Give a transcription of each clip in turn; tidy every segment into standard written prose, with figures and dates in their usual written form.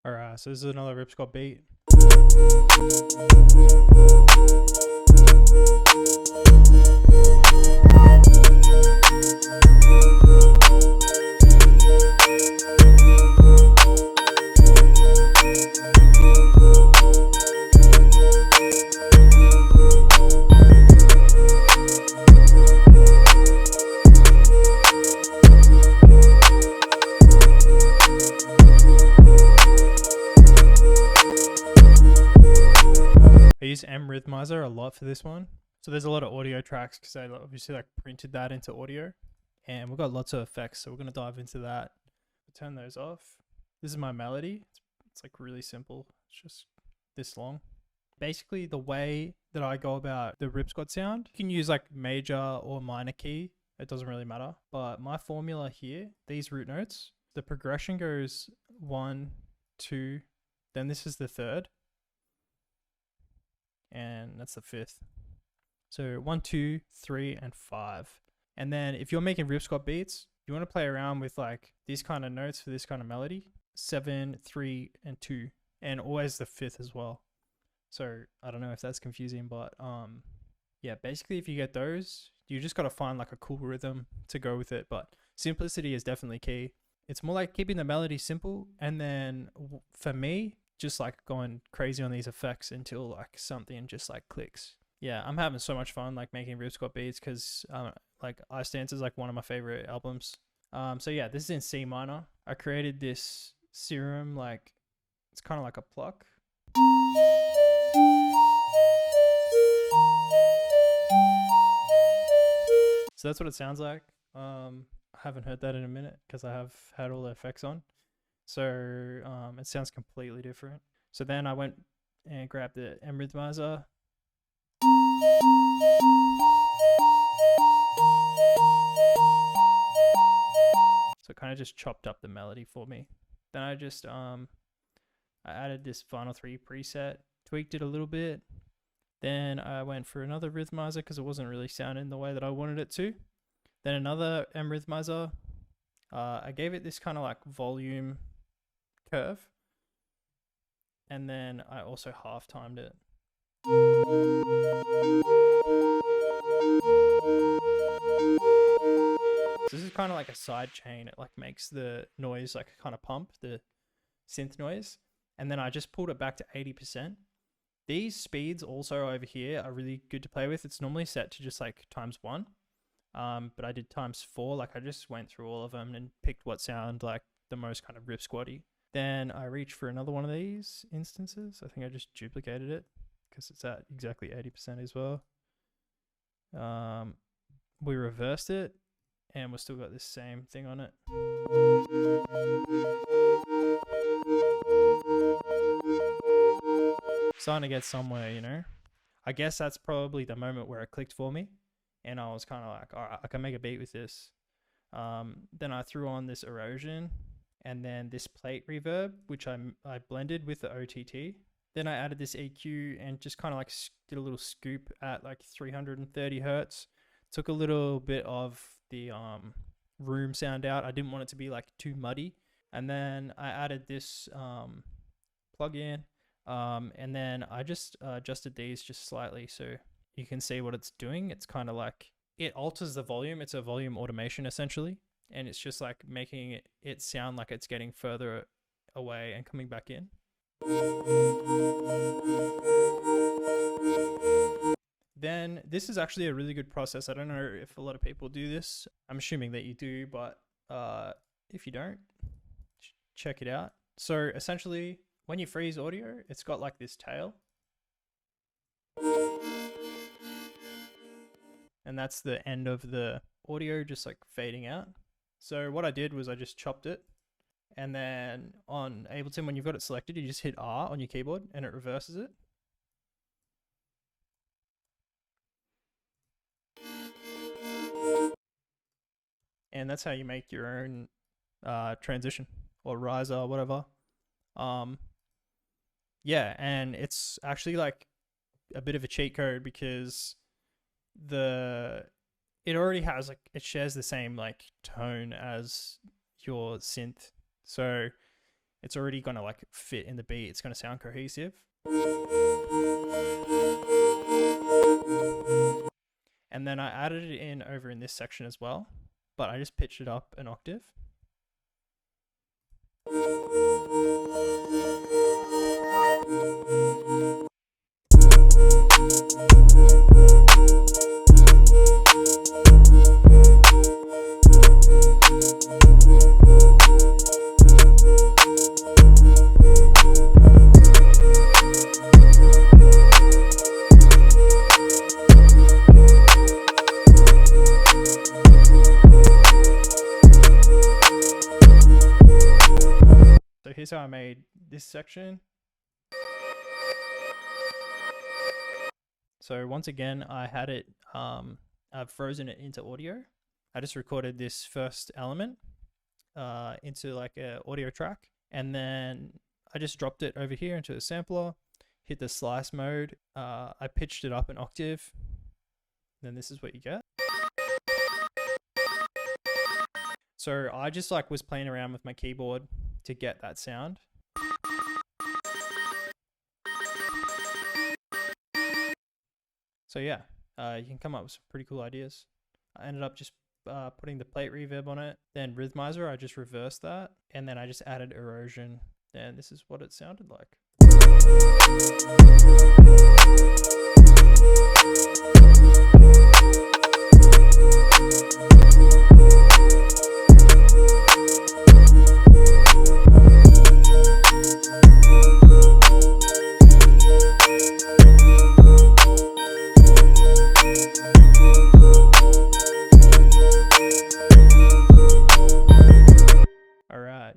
Alright, so this is another Ripscott beat. I use M Rhythmizer a lot for this one. So there's a lot of audio tracks because I obviously like printed that into audio, and we've got lots of effects. So we're gonna dive into that. We'll turn those off. This is my melody. It's like really simple. It's just this long. Basically, the way that I go about the Ripscott sound, you can use like major or minor key. It doesn't really matter. But my formula here, these root notes, the progression goes 1, 2, then this is the third, and that's the fifth. So 1, 2, 3, and 5. And then if you're making Ripscott beats, you want to play around with like these kind of notes for this kind of melody: 7, 3, and 2, and always the fifth as well. So I don't know if that's confusing, but yeah, basically if you get those, you just got to find like a cool rhythm to go with it. But simplicity is definitely key. It's more like keeping the melody simple, and then for me, just like going crazy on these effects until like something just like clicks. Yeah, I'm having so much fun like making Ripscott beats because like Ice Dance is like one of my favorite albums. So yeah, this is in C minor. I created this serum, like it's kind of like a pluck. So that's what it sounds like. I haven't heard that in a minute because I have had all the effects on. So it sounds completely different. So then I went and grabbed the M Rhythmizer. So it kind of just chopped up the melody for me. Then I just I added this Final 3 preset, tweaked it a little bit. Then I went for another Rhythmizer because it wasn't really sounding the way that I wanted it to. Then another M Rhythmizer. I gave it this kind of like volume curve. And then I also half timed it. So this is kind of like a side chain. It like makes the noise like kind of pump, the synth noise. And then I just pulled it back to 80%. These speeds also over here are really good to play with. It's normally set to just like ×1. But I did ×4. Like I just went through all of them and picked what sound like the most kind of Ripsquatty. Then I reached for another one of these instances. I think I just duplicated it because it's at exactly 80% as well. We reversed it and we've still got this same thing on it. Starting to get somewhere, you know? I guess that's probably the moment where it clicked for me. And I was kind of like, all right, I can make a beat with this. Then I threw on this erosion and then this plate reverb, which I blended with the OTT. Then I added this EQ and just kind of like did a little scoop at like 330 hertz. Took a little bit of the room sound out. I didn't want it to be like too muddy. And then I added this plugin, and then I just adjusted these just slightly so you can see what it's doing. It's kind of like it alters the volume. It's a volume automation essentially, and it's just like making it sound like it's getting further away and coming back in. Then this is actually a really good process. I don't know if a lot of people do this. I'm assuming that you do, but if you don't, check it out. So essentially, when you freeze audio, it's got like this tail. And that's the end of the audio just like fading out. So what I did was I just chopped it. And then on Ableton, when you've got it selected, you just hit R on your keyboard and it reverses it. And that's how you make your own transition or riser or whatever. Yeah, and it's actually like a bit of a cheat code because it already has like, it shares the same like tone as your synth. So it's already going to like fit in the beat. It's going to sound cohesive. And then I added it in over in this section as well, but I just pitched it up an octave. So here's how I made this section. So once again, I had it, I've frozen it into audio. I just recorded this first element into like a audio track, and then I just dropped it over here into the sampler, hit the slice mode. I pitched it up an octave. Then this is what you get. So I just like was playing around with my keyboard to get that sound. So yeah, you can come up with some pretty cool ideas. I ended up just putting the plate reverb on it. Then Rhythmizer, I just reversed that. And then I just added erosion. And this is what it sounded like.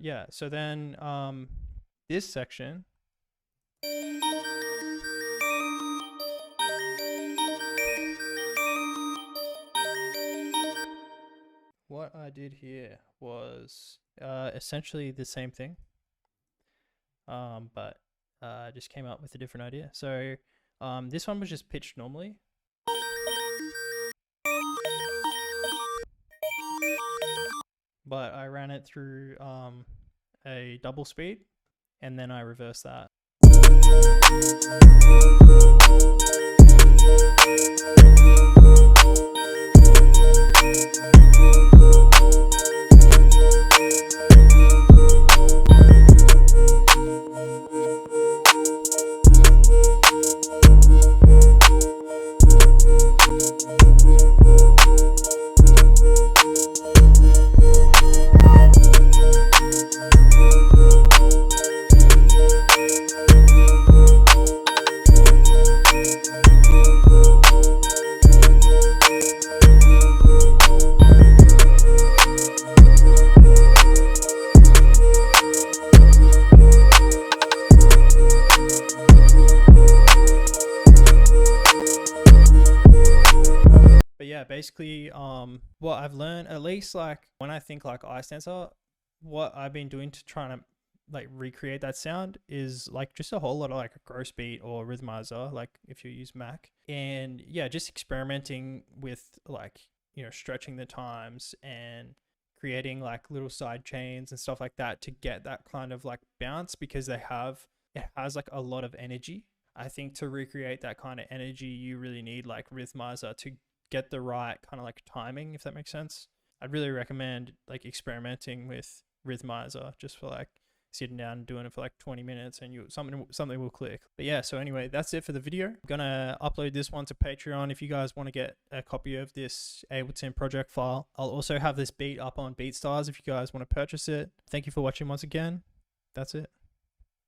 Yeah, so then this section, what I did here was essentially the same thing, but I just came up with a different idea. So this one was just pitched normally. But I ran it through a double speed, and then I reversed that. Yeah, basically what I've learned, at least like when I think like iStancer, what I've been doing to try to like recreate that sound is like just a whole lot of like a gross beat or Rhythmizer, like if you use Mac, and yeah, just experimenting with like, you know, stretching the times and creating like little side chains and stuff like that to get that kind of like bounce, because it has like a lot of energy. I think to recreate that kind of energy, you really need like Rhythmizer to get the right kind of like timing, if that makes sense. I'd really recommend like experimenting with Rhythmizer just for like sitting down and doing it for like 20 minutes and something will click. But yeah, so anyway, that's it for the video. I'm gonna upload this one to Patreon if you guys want to get a copy of this Ableton project file. I'll also have this beat up on BeatStars if you guys want to purchase it. Thank you for watching once again. That's it.